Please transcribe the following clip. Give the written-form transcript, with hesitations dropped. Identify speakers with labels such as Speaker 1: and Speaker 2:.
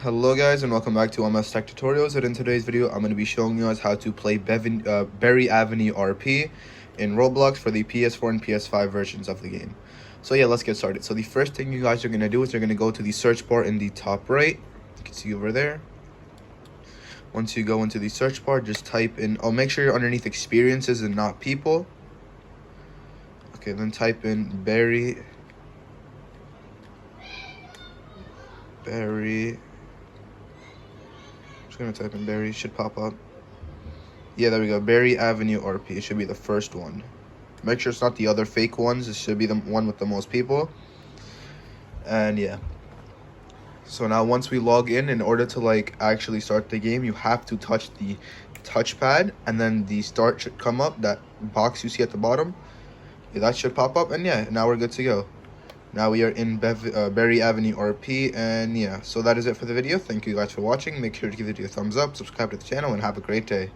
Speaker 1: Hello guys and welcome back to MS Tech Tutorials, and in today's video I'm going to be showing you guys how to play Berry Avenue RP in Roblox for the PS4 and PS5 versions of the game. So yeah, let's get started. So the first thing you guys are going to do is you're going to go to the search bar in the top right. You can see over there. Once you go into the search bar, just type in, make sure you're underneath experiences and not people. Okay, then type in Berry. I'm just gonna type in Berry, should pop up. Yeah, there we go. Berry Avenue RP. It should be the first one. Make sure it's not the other fake ones. It should be the one with the most people. And yeah. So now once we log in order to actually start the game, you have to touch the touchpad, and then the start should come up. That box you see at the bottom, yeah, that should pop up, and yeah, now we're good to go. Now we are in Berry Avenue RP, and yeah, so that is it for the video. Thank you guys for watching. Make sure to give the video a thumbs up, subscribe to the channel, and have a great day.